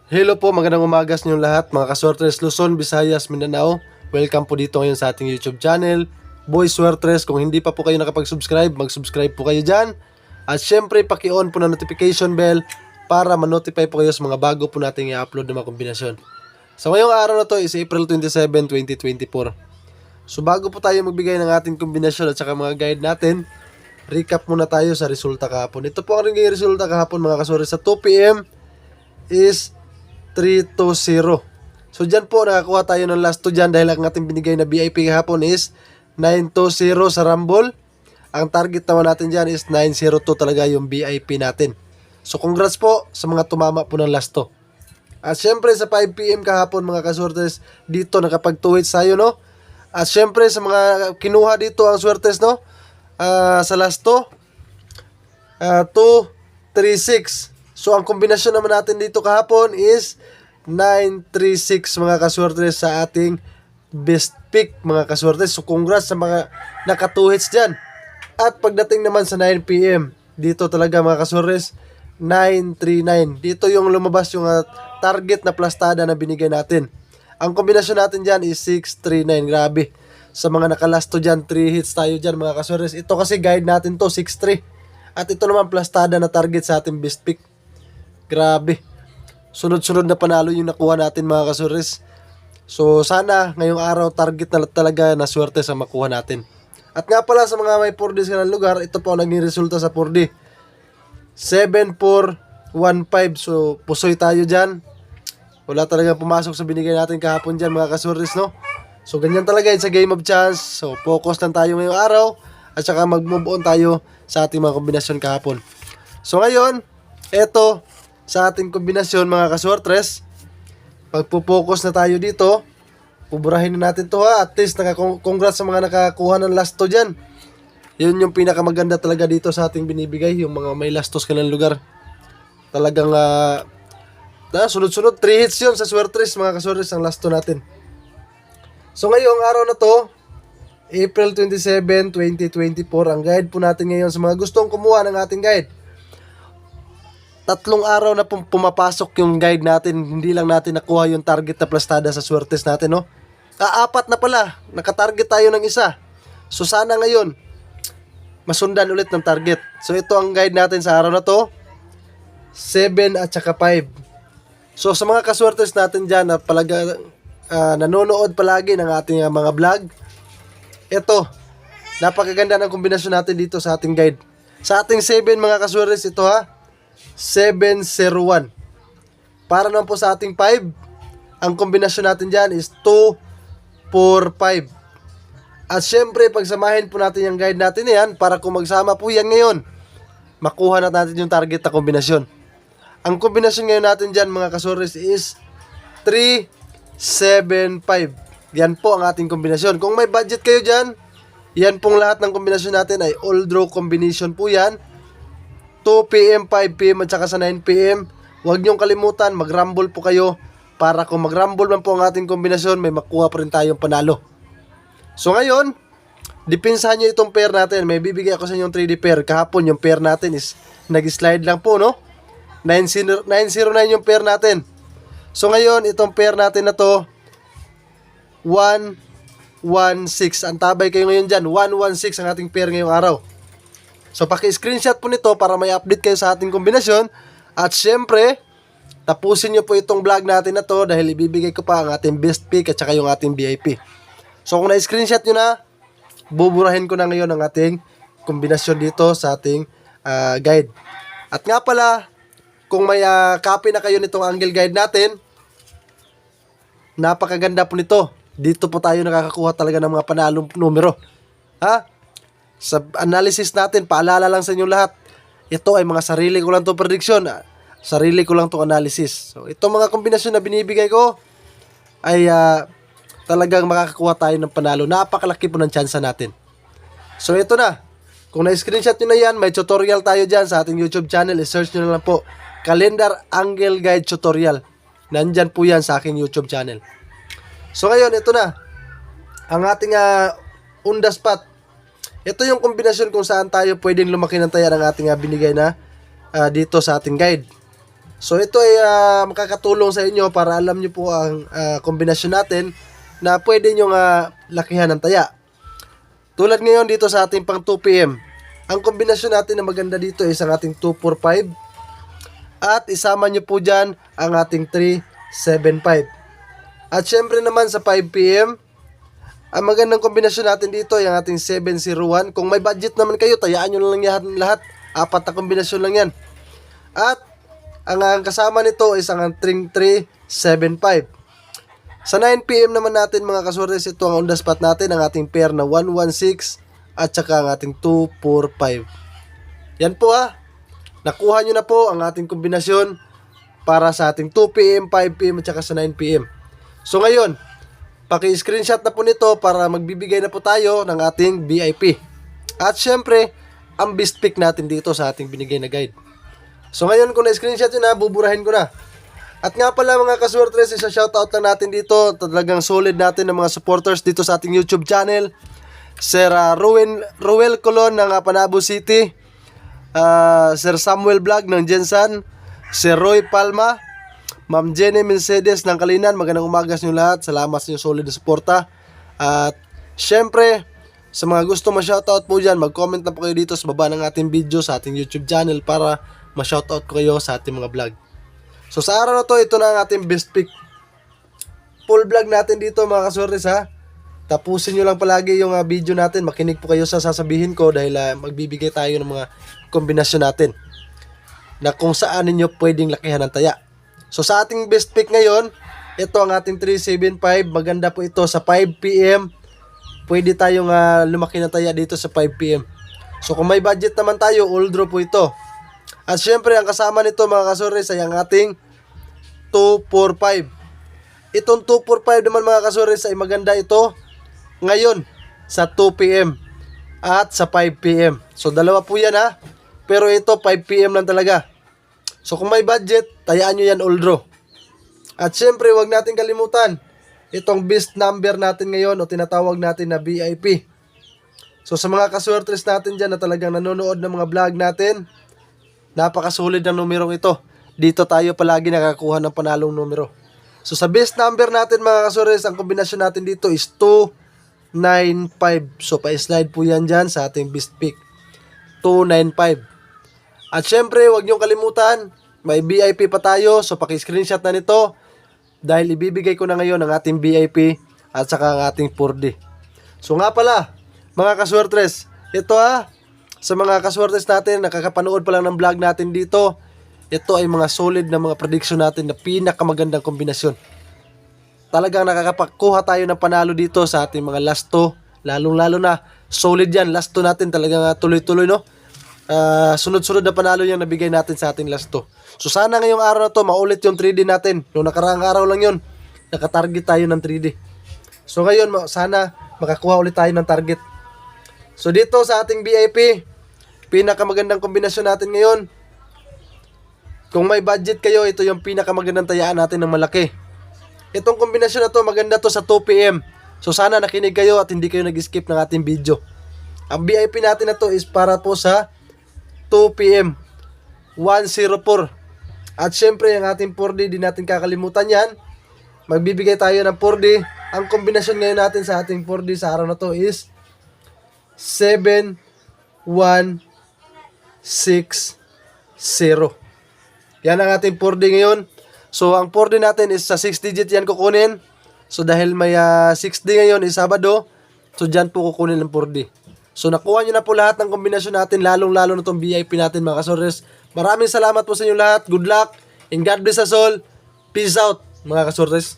Hello po, magandang umaga sa inyong lahat mga kasortres Luzon, Visayas, Mindanao. Welcome po dito ngayon sa ating YouTube channel, Boy Swertres. Kung hindi pa po kayo nakapag-subscribe, mag-subscribe po kayo dyan. At syempre, paki-on po na notification bell para ma-notify po kayo sa mga bago po nating i-upload na mga kombinasyon. So ngayong araw na to is April 27, 2024. So bago po tayo magbigay ng ating kombinasyon at saka mga guide natin, recap muna tayo sa resulta kahapon. Ito po ang ringing resulta kahapon mga kasortres. Sa 2 PM is 3-0. So dyan po nakakuha tayo ng last 2 dyan dahil ang ating binigay na VIP kahapon is 9-0 sa Rumble. Ang target naman natin dyan is 9-02 talaga yung VIP natin. So congrats po sa mga tumama po ng last 2. At syempre sa 5 PM kahapon mga kasortes, dito nakapag 2 hits tayo, no? At syempre sa mga kinuha dito ang swertes, no? Sa last 2, 2-3-6. So ang kombinasyon naman natin dito kahapon is 9-3-6 mga kasortes sa ating best pick mga kasortes. So congrats sa mga naka 2 hits dyan. At pagdating naman sa 9 PM, dito talaga mga kasortes, 9-3-9. Dito yung lumabas yung target na plastada na binigay natin. Ang kombinasyon natin dyan is 6-3-9. Grabe. Sa mga nakalasto dyan, 3 hits tayo dyan mga kasortes. Ito kasi guide natin to, 6-3. At ito naman plastada na target sa ating best pick. Grabe. Sunod-sunod na panalo yung nakuha natin mga kasortes. So sana ngayong araw target na talaga na swerte sa makuha natin. At nga pala sa mga may 4D sa lugar, ito po ang naging resulta sa 4D. 7-4-1-5. So pusoy tayo dyan. Wala talaga pumasok sa binigay natin kahapon dyan mga kasortes, no? So ganyan talaga sa game of chance. So focus lang tayo ngayong araw. At saka mag-move on tayo sa ating mga kombinasyon kahapon. So ngayon, eto sa ating kombinasyon mga kasortres, pagpo-focus na tayo dito, puburahin na natin to ha. At least congrats sa mga nakakuha ng last 2 dyan. Yun yung pinakamaganda talaga dito sa ating binibigay, yung mga may lastos ka ng lugar. Talagang sunod-sunod 3 hits yun sa swertres mga kasortres ang last 2 natin. So ngayong araw na to, April 27, 2024, ang guide po natin ngayon sa mga gustong kumuha ng ating guide. 3 araw na pumapasok yung guide natin. Hindi lang natin nakuha yung target na plastada sa swertes natin, no? 4 na pala. Nakatarget tayo ng isa. So sana ngayon masundan ulit ng target. So ito ang guide natin sa araw na to. 7 at saka 5. So sa mga kaswertes natin dyan na nanonood palagi ng ating mga vlog, ito, napakaganda ng kombinasyon natin dito sa ating guide. Sa ating 7 mga kaswertes, ito ha, 7-0-1. Para naman po sa ating 5, ang kombinasyon natin dyan is 2-4-5. At syempre, pagsamahin po natin yung guide natin yan para kung magsama po yan ngayon, makuha na natin yung target na kombinasyon. Ang kombinasyon ngayon natin dyan mga kasores is 3-7-5. Yan po ang ating kombinasyon. Kung may budget kayo dyan, yan pong lahat ng kombinasyon natin ay all draw combination po yan. 2 PM, 5 PM at saka sa 9 PM. Huwag niyong kalimutan, mag-rumble po kayo para kung mag-rumble man po ang ating kombinasyon, may makuha pa rin tayong panalo. So ngayon, dipinsahan niyo itong pair natin. May bibigay ako sa inyong 3D pair. Kahapon yung pair natin is nag-slide lang po, no? 909 yung pair natin. So ngayon, itong pair natin na to, 116. Antabay kayo ngayon dyan. 116 ang ating pair ngayong araw. So paki-screenshot po nito para may update kayo sa ating kombinasyon. At syempre, tapusin nyo po itong vlog natin na to dahil ibibigay ko pa ang ating best pick at saka yung ating VIP. So kung na-screenshot nyo na, buburahin ko na ngayon ang ating kombinasyon dito sa ating guide. At nga pala, kung may copy na kayo nitong angle guide natin, napakaganda po nito. Dito po tayo nakakakuha talaga ng mga panalong numero. Ha? Sa analysis natin, paalala lang sa inyo lahat, ito ay mga sarili ko lang itong prediction, sarili ko lang itong analysis. So itong mga kombinasyon na binibigay ko ay talagang makakakuha tayo ng panalo. Napakalaki po ng tsansa natin. So ito na, kung na-screenshot nyo na yan, may tutorial tayo dyan sa ating YouTube channel. I-search nyo na lang po, Calendar Angle Guide Tutorial. Nandyan po yan sa aking YouTube channel. So ngayon, ito na ang ating on the spot. Ito yung kombinasyon kung saan tayo pwedeng lumaki ng taya ng ating binigay na dito sa ating guide. So ito ay makakatulong sa inyo para alam nyo po ang kombinasyon natin na pwede nyo lakihan ng taya. Tulad ngayon dito sa ating pang 2pm. Ang kombinasyon natin na maganda dito is ang ating 245 at isama nyo po dyan ang ating 375. At syempre naman sa 5pm, ang magandang kombinasyon natin dito ay ang ating 701. Kung may budget naman kayo, tayaan nyo lang yan lahat. 4 na kombinasyon lang yan. At ang kasama nito is ang 375. Sa 9pm naman natin mga kasortes, ito ang on the spot natin, ang ating pair na 116 at saka ang ating 245. Yan po nakuha nyo na po ang ating kombinasyon para sa ating 2pm, 5pm at saka sa 9pm. So ngayon, paki-screenshot na po nito para magbibigay na po tayo ng ating VIP. At syempre, ang best pick natin dito sa ating binigay na guide. So ngayon kung na-screenshot yun buburahin ko na. At nga pala mga kaswertres, isa shoutout lang natin dito. Talagang solid natin ng mga supporters dito sa ating YouTube channel. Sir Ruel Colon ng Panabo City, Sir Samuel Vlog ng Jensan, Sir Roy Palma, Ma'am Jenny Mercedes ng Kalinan. Magandang umaga sa inyo lahat. Salamat sa inyo solid na suporta. At syempre, sa mga gusto ma-shoutout po dyan, mag-comment na po kayo dito sa baba ng ating video sa ating YouTube channel para ma-shoutout ko kayo sa ating mga vlog. So sa araw na to, ito na ang ating best pick. Full vlog natin dito mga kaswertes Tapusin nyo lang palagi yung video natin. Makinig po kayo sa sasabihin ko dahil magbibigay tayo ng mga kombinasyon natin na kung saan ninyo pwedeng lakihan ng taya. So sa ating best pick ngayon, ito ang ating 375. Maganda po ito sa 5pm. Pwede tayong lumaki ng taya dito sa 5pm. So kung may budget naman tayo, all draw po ito. At syempre, ang kasama nito mga kasores ay ang ating 245. Itong 245 naman mga kasores ay maganda ito ngayon sa 2pm at sa 5pm. So dalawa po yan pero ito 5pm lang talaga. So kung may budget, tayaan nyo yan all draw. At syempre, huwag natin kalimutan itong best number natin ngayon o tinatawag natin na VIP. So sa mga kaswertres natin dyan na talagang nanonood ng mga vlog natin, napakasulit ng numerong ito. Dito tayo palagi nakakuha ng panalong numero. So sa best number natin mga kasores, ang kombinasyon natin dito is 295. So pa-slide po yan dyan sa ating best pick. 295. At syempre, huwag niyong kalimutan, may VIP pa tayo. So paki-screenshot na nito dahil ibibigay ko na ngayon ang ating VIP at saka ang ating 4D. So nga pala, mga kaswertres, ito sa mga kaswertes natin, nakakapanood pa lang ng vlog natin dito, ito ay mga solid na mga prediction natin na pinakamagandang kombinasyon. Talagang nakakapakuha tayo ng panalo dito sa ating mga last 2. Lalong-lalo na, solid yan. Last 2 natin talagang tuloy-tuloy, no? Sunod-sunod na panalo yung nabigay natin sa ating last 2. So sana ngayong araw na to, maulit yung 3D natin. Noong nakaraang araw lang yun, nakatarget tayo ng 3D. So ngayon, sana makakuha ulit tayo ng target. So dito sa ating VIP, pinakamagandang kombinasyon natin ngayon. Kung may budget kayo, ito yung pinakamagandang tayaan natin ng malaki. Itong kombinasyon na to, maganda to sa 2pm. So sana nakinig kayo at hindi kayo nag-skip ng ating video. Ang VIP natin na to is para po sa 2pm 104. At syempre ang ating 4D, di natin kakalimutan yan. Magbibigay tayo ng 4D. Ang kombinasyon ngayon natin sa ating 4D sa araw na to is 7160. Yan ang ating 4D ngayon. So ang 4D natin is sa 6 digit yan kukunin. So dahil may 6D ngayon is Sabado, so dyan po kukunin ng 4D. So nakuha nyo na po lahat ng kombinasyon natin, lalong-lalo na itong VIP natin mga kasores. Maraming salamat po sa inyo lahat. Good luck and God bless us all. Peace out mga kasores.